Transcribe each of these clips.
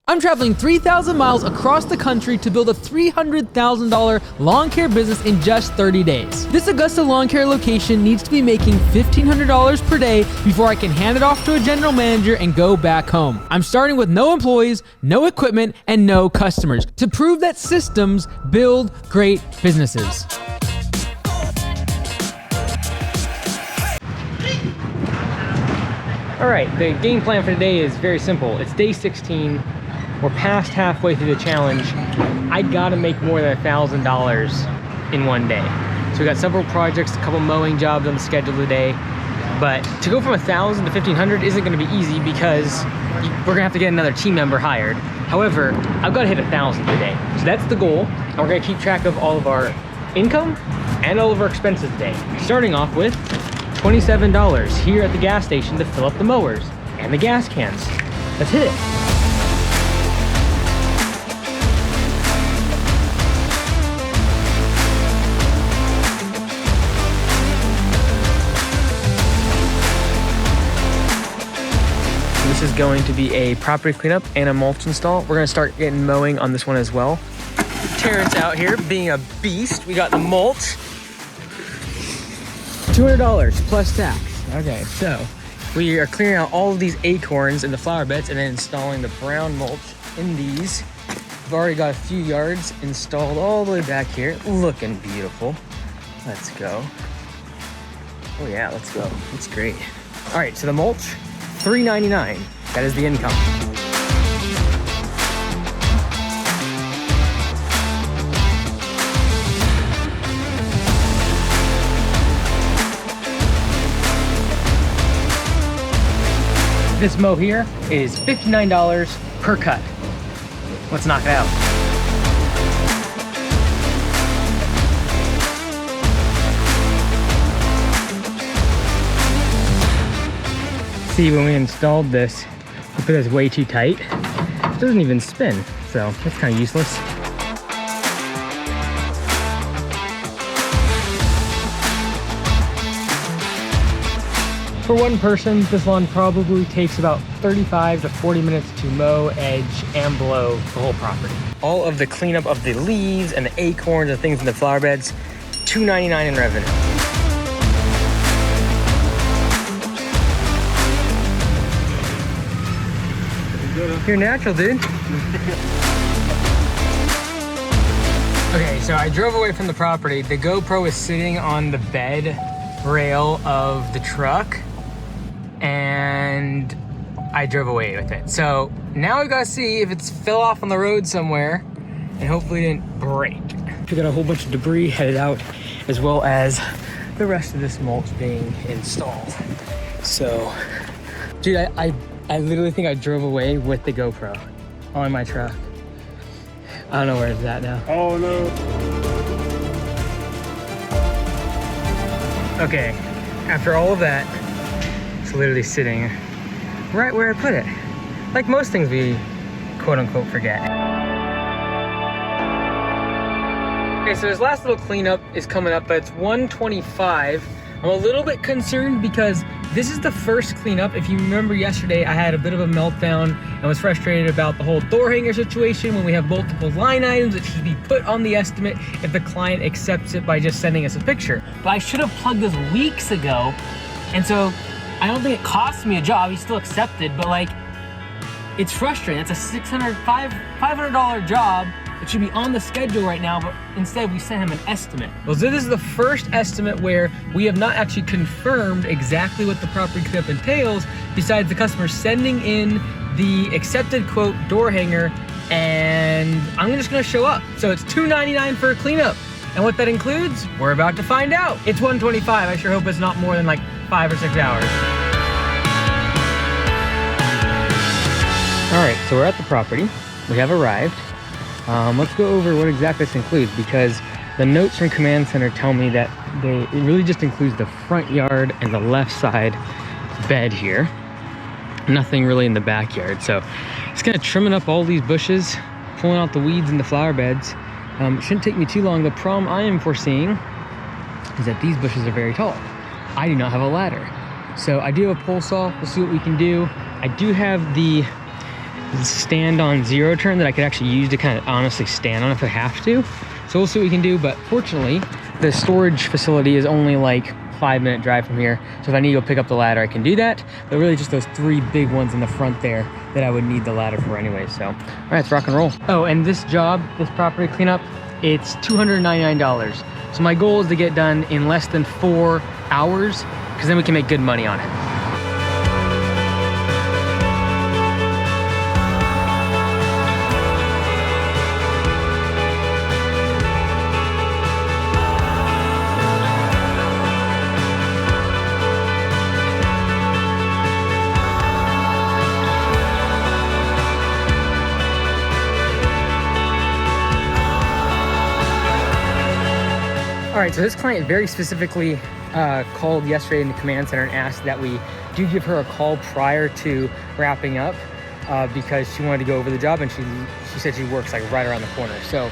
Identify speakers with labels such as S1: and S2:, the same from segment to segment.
S1: I'm traveling 3,000 miles across the country to build a $300,000 lawn care business in just 30 days. This Augusta lawn care location needs to be making $1,500 per day before I can hand it off to a general manager and go back home. I'm starting with no employees, no equipment, and no customers to prove that systems build great businesses. All right, the game plan for today is very simple. It's day 16. We're past halfway through the challenge. I gotta make more than $1,000 in one day. So we got several projects, a couple mowing jobs on the schedule today. But to go from 1,000 to 1,500 isn't gonna be easy because we're gonna have to get another team member hired. However, I've gotta hit 1,000 today. So that's the goal. And we're gonna keep track of all of our income and all of our expenses today. Starting off with $27 here at the gas station to fill up the mowers and the gas cans. Let's hit it. This is going to be a property cleanup and a mulch install. We're gonna start getting mowing on this one as well. Terrence out here being a beast. We got the mulch. $200 plus tax. Okay, so we are clearing out all of these acorns in the flower beds and then installing the brown mulch in these. We've already got a few yards installed all the way back here. Looking beautiful. Let's go. Oh yeah, let's go. That's great. All right, so the mulch, $3.99. That is the income. This mow here is $59 per cut. Let's knock it out. See, when we installed this, we put this way too tight. It doesn't even spin, so that's kind of useless. For one person, this lawn probably takes about 35 to 40 minutes to mow, edge, and blow the whole property. All of the cleanup of the leaves and the acorns and things in the flower beds, $2.99 in revenue. You're natural, dude. Okay, so I drove away from the property. The GoPro is sitting on the bed rail of the truck, and I drove away with it. So now we gotta see if it's fell off on the road somewhere and hopefully didn't break. We got a whole bunch of debris headed out, as well as the rest of this mulch being installed. So, dude, I literally think I drove away with the GoPro on my truck. I don't know where it's at now.
S2: Oh no.
S1: Okay, after all of that, it's literally sitting right where I put it. Like most things we quote unquote forget. Okay, so this last little cleanup is coming up, but it's 1:25. I'm a little bit concerned because this is the first cleanup. If you remember yesterday, I had a bit of a meltdown and was frustrated about the whole door hanger situation when we have multiple line items that should be put on the estimate if the client accepts it by just sending us a picture. But I should have plugged this weeks ago. And so I don't think it cost me a job. He still accepted, but like, it's frustrating. It's a $500 job. It should be on the schedule right now, but instead we sent him an estimate. Well, so this is the first estimate where we have not actually confirmed exactly what the property cleanup entails, besides the customer sending in the accepted quote door hanger, and I'm just gonna show up. So it's $2.99 for a cleanup. And what that includes, we're about to find out. It's 1:25, I sure hope it's not more than like 5 or 6 hours. All right, so we're at the property. We have arrived. Let's go over what exactly this includes, because the notes from Command Center tell me that it really just includes the front yard and the left side bed here. Nothing really in the backyard. So it's gonna trimming up all these bushes, pulling out the weeds in the flower beds. It shouldn't take me too long. The problem I am foreseeing is that these bushes are very tall. I do not have a ladder. So I do have a pole saw. We'll see what we can do. I do have the stand on zero turn that I could actually use to kind of honestly stand on if I have to. So we'll see what we can do, but fortunately, the storage facility is only like 5-minute drive from here. So if I need to go pick up the ladder, I can do that. But really just those 3 big ones in the front there that I would need the ladder for anyway. So, all right, let's rock and roll. Oh, and this job, this property cleanup, it's $299. So my goal is to get done in less than 4 hours, because then we can make good money on it. All right, so this client very specifically called yesterday in the command center and asked that we do give her a call prior to wrapping up because she wanted to go over the job, and she said she works like right around the corner. So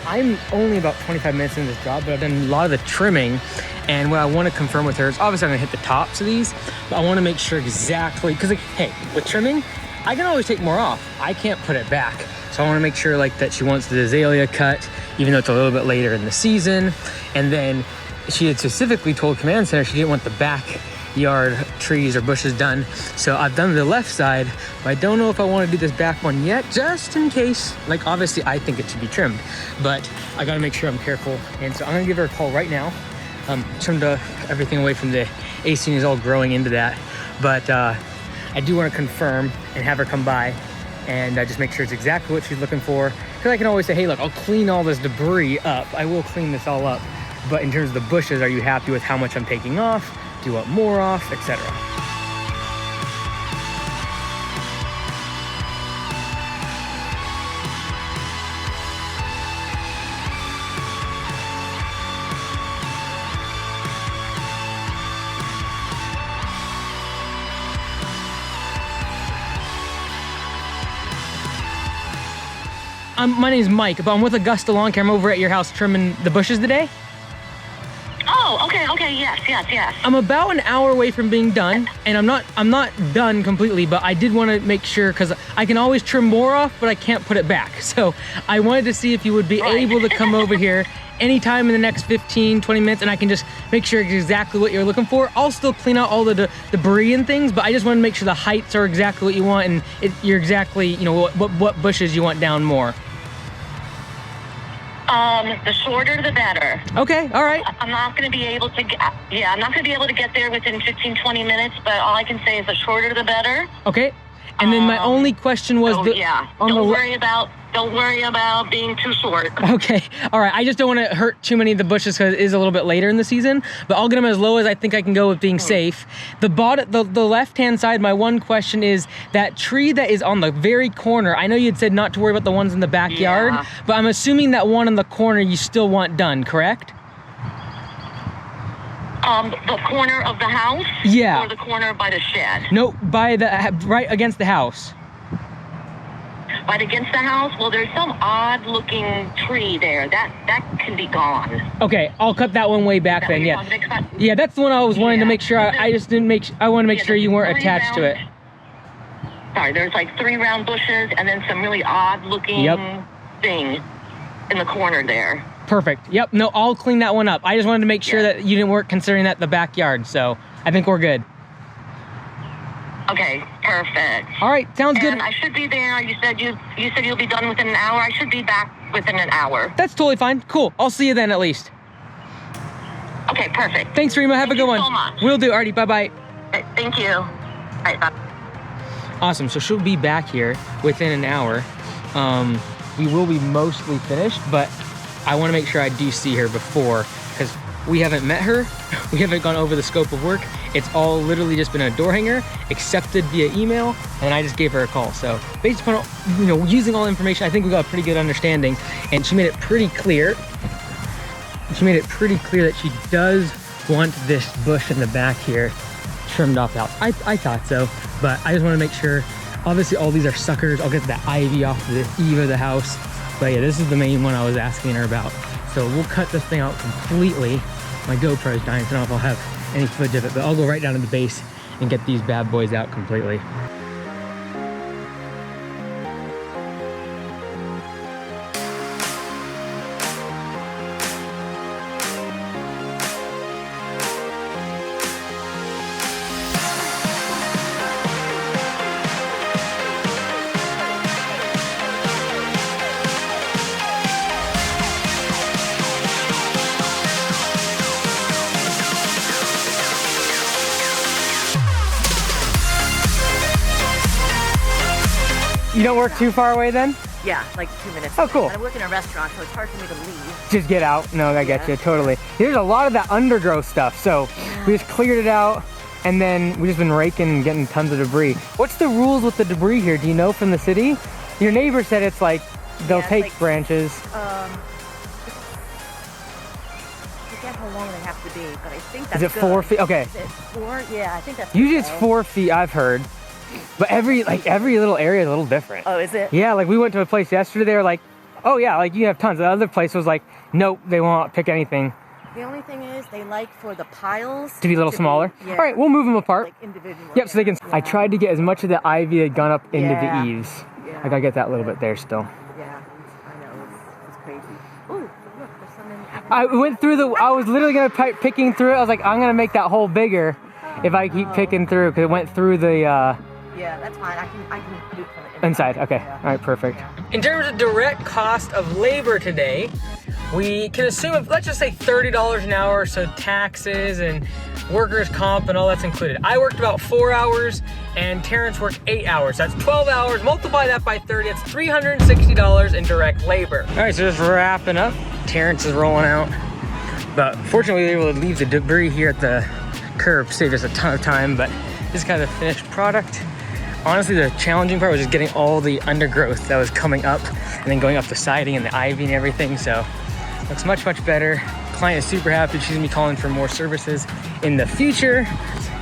S1: I'm only about 25 minutes into this job, but I've done a lot of the trimming, and what I want to confirm with her is obviously I'm gonna hit the tops of these, but I want to make sure exactly, because like, hey, with trimming, I can always take more off. I can't put it back. So I want to make sure like that she wants the azalea cut, even though it's a little bit later in the season. And then she had specifically told command center she didn't want the backyard trees or bushes done. So I've done the left side, but I don't know if I want to do this back one yet, just in case. Like obviously I think it should be trimmed, but I got to make sure I'm careful. And so I'm gonna give her a call right now. Trimmed everything away from the AC is all growing into that. But I do want to confirm and have her come by and just make sure it's exactly what she's looking for. Because I can always say, hey, look, I'll clean all this debris up. I will clean this all up. But in terms of the bushes, are you happy with how much I'm taking off? Do you want more off, etc.? My name's Mike, but I'm with Augusta Lawn Care. I'm over at your house trimming the bushes today.
S2: Oh, okay, yes.
S1: I'm about an hour away from being done, and I'm not done completely, but I did want to make sure, because I can always trim more off, but I can't put it back. So I wanted to see if you would be able to come over here anytime in the next 15, 20 minutes, and I can just make sure exactly what you're looking for. I'll still clean out all the debris and things, but I just want to make sure the heights are exactly what you want, and you're exactly, you know, what bushes you want down more.
S2: The shorter the better.
S1: Okay, all right.
S2: I'm not going to be able to get there within 15, 20 minutes, but all I can say is the shorter the better.
S1: Okay. And then my only question was
S2: don't worry about being too short.
S1: Okay, all right. I just don't want to hurt too many of the bushes because it is a little bit later in the season, but I'll get them as low as I think I can go with being safe. The left-hand side, my one question is that tree that is on the very corner. I know you had said not to worry about the ones in the backyard, but I'm assuming that one in the corner you still want done, correct?
S2: The corner of the house?
S1: Yeah.
S2: Or the corner by the shed?
S1: No, right against the house.
S2: Right against the house? Well, there's some odd-looking tree there. That can be gone.
S1: Okay, I'll cut that one way back then. Yeah. Yeah, that's the one I was wanting to make sure. I just didn't I want to make sure you weren't attached to it.
S2: Sorry, there's like 3 round bushes and then some really odd-looking thing in the corner there.
S1: Perfect. Yep. No, I'll clean that one up. I just wanted to make sure that you didn't work considering that the backyard. So I think we're good.
S2: Okay, perfect.
S1: All right, sounds good.
S2: I should be there. You said you'll be done within an hour. I should be back within an hour.
S1: That's totally fine. Cool. I'll see you then at least.
S2: Okay, perfect.
S1: Thanks, Rima. Have a good one.
S2: Thank you so much.
S1: Will do. Alrighty, bye-bye.
S2: Thank you. All right, bye.
S1: Awesome. So she'll be back here within an hour. We will be mostly finished, but I want to make sure I do see her before, because we haven't met her. We haven't gone over the scope of work. It's all literally just been a door hanger, accepted via email, and I just gave her a call. So based upon, using all the information, I think we got a pretty good understanding, and she made it pretty clear. That she does want this bush in the back here trimmed off the house. I thought so, but I just want to make sure. Obviously, all these are suckers. I'll get that ivy off the eave of the house. But yeah, this is the main one I was asking her about. So we'll cut this thing out completely. My GoPro is dying, so I don't know if I'll have any footage of it, but I'll go right down to the base and get these bad boys out completely. You don't work too far away then?
S3: Yeah, like 2 minutes.
S1: Oh, cool.
S3: And I work in a restaurant, so it's hard for me to leave.
S1: Just get out. No, I get you, totally. There's a lot of that undergrowth stuff, so we just cleared it out, and then we just been raking and getting tons of debris. What's the rules with the debris here? Do you know from the city? Your neighbor said it's like, they'll take like, branches.
S3: I forget how long they have to be, but I think that's
S1: Is it 4 feet? Okay.
S3: Is it 4? Yeah, I think that's
S1: usually it's 4 feet, I've heard. But every little area is a little different.
S3: Oh, is it?
S1: Yeah, like we went to a place yesterday, they were like, oh yeah, like you have tons. The other place was like, nope, they won't pick anything.
S3: The only thing is they like for the piles
S1: to be a little smaller. Yeah. All right, we'll move them apart.
S3: Like individual.
S1: Yep, so they can. Yeah. I tried to get as much of the ivy that had gone up into the eaves.
S3: Yeah.
S1: I gotta get that little bit there still.
S3: Yeah, I know, it's crazy. Ooh, look, there's some in.
S1: I went through I was literally gonna picking through it. I was like, I'm gonna make that hole bigger if I keep picking through, because it went through the.
S3: Yeah, that's fine. I can do it from the
S1: inside. Okay. Yeah. All right, perfect. In terms of direct cost of labor today, we can assume of, let's just say $30 an hour, so taxes and workers' comp and all that's included. I worked about 4 hours and Terrence worked 8 hours. That's 12 hours, multiply that by 30, that's $360 in direct labor. All right, so just wrapping up. Terrence is rolling out. But fortunately, we were able to leave the debris here at the curb, save us a ton of time, but this is kind of the finished product. Honestly, the challenging part was just getting all the undergrowth that was coming up and then going up the siding and the ivy and everything. So looks much, much better. Client is super happy. She's gonna be calling for more services in the future.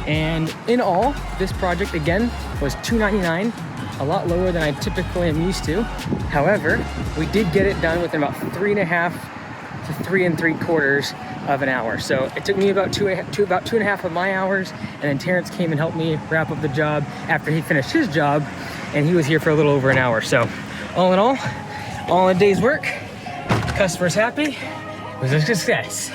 S1: And in all, this project again was $299, a lot lower than I typically am used to. However, we did get it done within about 3.5 to 3 3/4 of an hour. So it took me about two and a half of my hours, and then Terrence came and helped me wrap up the job after he finished his job, and he was here for a little over an hour. So all in all a day's work. Customer's happy. It was a success.